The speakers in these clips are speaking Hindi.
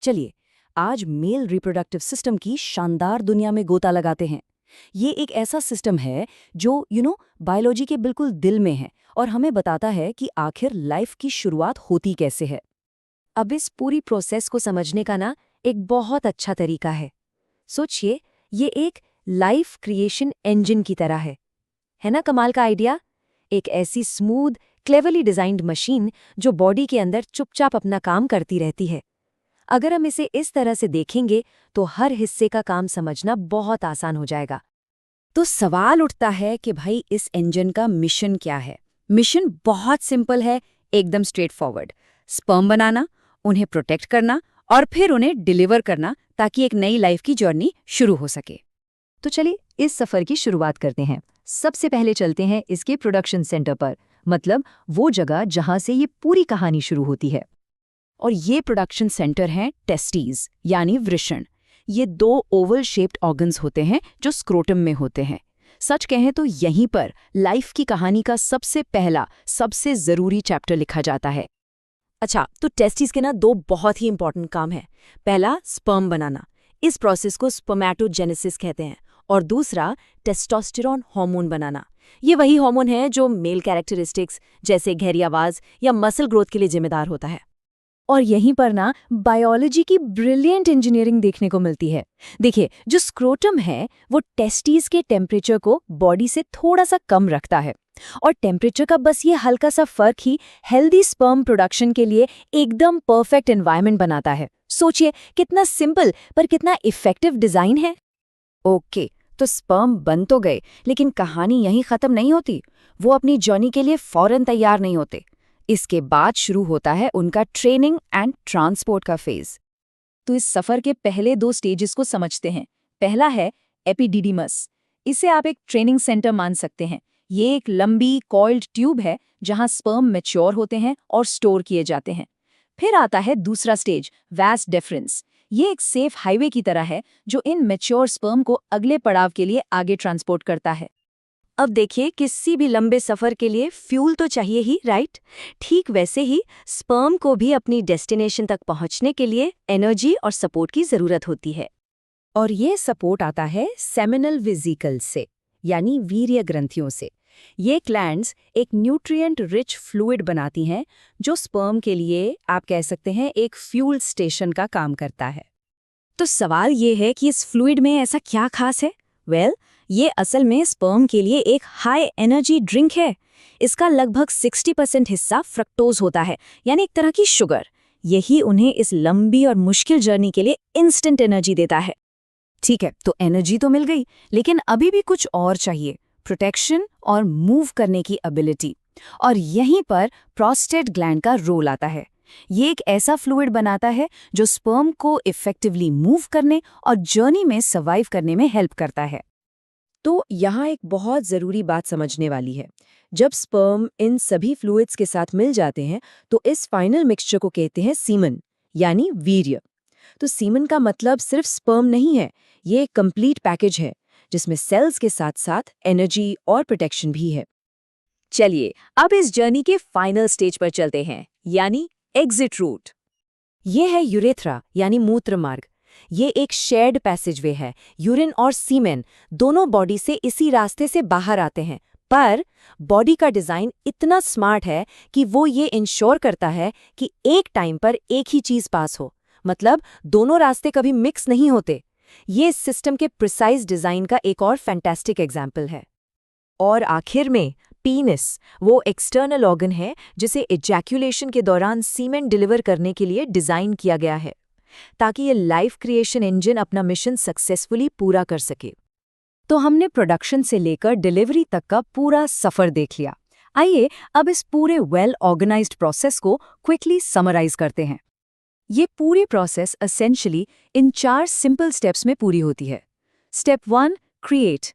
चलिए, आज मेल रिप्रोडक्टिव सिस्टम की शानदार दुनिया में गोता लगाते हैं। ये एक ऐसा सिस्टम है जो बायोलॉजी के बिल्कुल दिल में है और हमें बताता है कि आखिर लाइफ की शुरुआत होती कैसे है। अब इस पूरी प्रोसेस को समझने का ना एक बहुत अच्छा तरीका है। सोचिए, ये एक लाइफ क्रिएशन इंजन की तरह है ना कमाल का आइडिया? एक ऐसी स्मूथ, क्लेवरली डिजाइन्ड मशीन जो बॉडी के अंदर चुपचाप अपना काम करती रहती है। अगर हम इसे इस तरह से देखेंगे तो हर हिस्से का काम समझना बहुत आसान हो जाएगा। तो सवाल उठता है कि भाई इस इंजन का मिशन क्या है? मिशन बहुत सिंपल है, एकदम स्ट्रेट फॉरवर्ड। स्पर्म बनाना, उन्हें प्रोटेक्ट करना और फिर उन्हें डिलीवर करना ताकि एक नई लाइफ की जर्नी शुरू हो सके। तो चलिए इस सफर की शुरुआत करते हैं। सबसे पहले चलते हैं इसके प्रोडक्शन सेंटर पर, मतलब वो जगह जहां से ये पूरी कहानी शुरू होती है। और ये प्रोडक्शन सेंटर हैं टेस्टीज यानी वृषण। ये दो ओवल शेप्ड ऑर्गन्स होते हैं जो स्क्रोटम में होते हैं। सच कहें तो यहीं पर लाइफ की कहानी का सबसे पहला, सबसे जरूरी चैप्टर लिखा जाता है। अच्छा, तो टेस्टिस के ना दो बहुत ही इंपॉर्टेंट काम है। पहला, स्पर्म बनाना। इस प्रोसेस को स्पर्मेटोजेनेसिस कहते हैं। और दूसरा, टेस्टोस्टेरोन हार्मोन बनाना। ये वही हार्मोन है जो मेल कैरेक्टरिस्टिक्स जैसे गहरी आवाज या मसल ग्रोथ के लिए जिम्मेदार होता है। और यहीं पर ना बायोलॉजी की ब्रिलियंट इंजीनियरिंग देखने को मिलती है। देखिए, जो स्क्रोटम है वो टेस्टीज के टेम्परेचर को बॉडी से थोड़ा सा कम रखता है। और टेम्परेचर का बस ये हल्का सा फर्क ही हेल्दी स्पर्म प्रोडक्शन के लिए एकदम परफेक्ट एनवायरनमेंट बनाता है। सोचिए कितना सिंपल पर कितना इफेक्टिव डिजाइन है। ओके, तो स्पर्म बन तो गए, लेकिन कहानी यहीं खत्म नहीं होती। वो अपनी जर्नी के लिए फौरन तैयार नहीं होते। इसके बाद शुरू होता है उनका ट्रेनिंग एंड ट्रांसपोर्ट का फेज। तो इस सफर के पहले दो स्टेजेस को समझते हैं। पहला है एपिडिडिमस। इसे आप एक ट्रेनिंग सेंटर मान सकते हैं। ये एक लंबी कॉइल्ड ट्यूब है जहां स्पर्म मैच्योर होते हैं और स्टोर किए जाते हैं। फिर आता है दूसरा स्टेज, वास डेफरेंस। ये एक सेफ हाईवे की तरह है जो इन मैच्योर स्पर्म को अगले पड़ाव के लिए आगे ट्रांसपोर्ट करता है। अब देखिए, किसी भी लंबे सफर के लिए फ्यूल तो चाहिए ही, राइट? ठीक वैसे ही स्पर्म को भी अपनी डेस्टिनेशन तक पहुंचने के लिए एनर्जी और सपोर्ट की जरूरत होती है। और ये सपोर्ट आता है सेमिनल वेसिकल से, यानी वीर्य ग्रंथियों से। ये ग्लैंड्स एक न्यूट्रिएंट रिच फ्लूइड बनाती हैं जो स्पर्म के लिए आप कह सकते हैं एक फ्यूल स्टेशन का काम करता है। तो सवाल ये है कि इस फ्लूइड में ऐसा क्या खास है? ये असल में स्पर्म के लिए एक हाई एनर्जी ड्रिंक है। इसका लगभग 60% हिस्सा फ्रक्टोज होता है, यानी एक तरह की शुगर। यही उन्हें इस लंबी और मुश्किल जर्नी के लिए इंस्टेंट एनर्जी देता है। ठीक है, तो एनर्जी तो मिल गई, लेकिन अभी भी कुछ और चाहिए, प्रोटेक्शन और मूव करने की एबिलिटी। और यहीं पर प्रोस्टेट ग्लैंड का रोल आता है। ये एक ऐसा फ्लूइड बनाता है जो स्पर्म को इफेक्टिवली मूव करने और जर्नी में सर्वाइव करने में हेल्प करता है। तो यहाँ एक बहुत ज़रूरी बात समझने वाली है। जब स्पर्म इन सभी फ्लूइड्स के साथ मिल जाते हैं तो इस फाइनल मिक्सचर को कहते हैं सीमन, यानी वीर्य। तो सीमन का मतलब सिर्फ स्पर्म नहीं है, ये एक कंप्लीट पैकेज है जिसमें सेल्स के साथ साथ एनर्जी और प्रोटेक्शन भी है। चलिए अब इस जर्नी के फाइनल स्टेज पर चलते हैं, यानी एग्जिट रूट। ये है यूरेथ्रा, यानी मूत्र मार्ग। ये एक शेयर्ड पैसेजवे है। यूरिन और सीमेन दोनों बॉडी से इसी रास्ते से बाहर आते हैं, पर बॉडी का डिजाइन इतना स्मार्ट है कि वो ये इंश्योर करता है कि एक टाइम पर एक ही चीज पास हो, मतलब दोनों रास्ते कभी मिक्स नहीं होते। ये इस सिस्टम के प्रिसाइज डिजाइन का एक और फैंटास्टिक एग्जाम्पल है। और आखिर में पीनिस, वो एक्सटर्नल ऑर्गन है जिसे इजैक्यूलेशन के दौरान सीमेन डिलीवर करने के लिए डिजाइन किया गया है ताकि ये लाइफ क्रिएशन इंजन अपना मिशन सक्सेसफुली पूरा कर सके। तो हमने प्रोडक्शन से लेकर डिलीवरी तक का पूरा सफर देख लिया। आइए अब इस पूरे वेल ऑर्गेनाइज्ड प्रोसेस को क्विकली समराइज करते हैं। ये पूरी प्रोसेस एसेंशियली इन 4 सिंपल स्टेप्स में पूरी होती है। Step 1, create.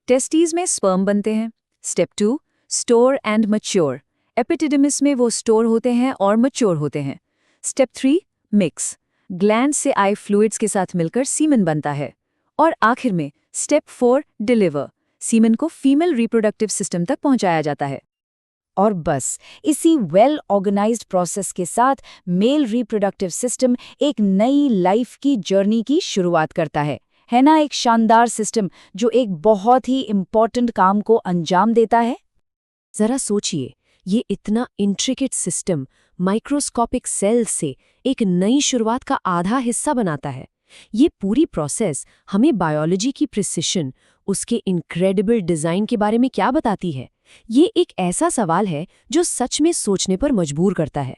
टेस्टीज में स्पर्म बनते हैं। Step 2, store and mature. Epididymis में वो स्टोर होते हैं और मैच्योर होते हैं। Step 3, mix. ग्लैंड से आए फ्लूइड्स के साथ मिलकर सीमन बनता है। और आखिर में स्टेप 4, डिलीवर। सीमन को फीमेल रिप्रोडक्टिव सिस्टम तक पहुंचाया जाता है। और बस इसी वेल ऑर्गेनाइज्ड प्रोसेस के साथ मेल रिप्रोडक्टिव सिस्टम एक नई लाइफ की जर्नी की शुरुआत करता है ना? एक शानदार सिस्टम जो एक बहुत ही इम्पॉर्टेंट काम को अंजाम देता है। जरा सोचिए, ये इतना इंट्रिकेट सिस्टम माइक्रोस्कोपिक सेल से एक नई शुरुआत का आधा हिस्सा बनाता है। ये पूरी प्रोसेस हमें बायोलॉजी की प्रिसिशन, उसके इनक्रेडिबल डिजाइन के बारे में क्या बताती है? ये एक ऐसा सवाल है जो सच में सोचने पर मजबूर करता है।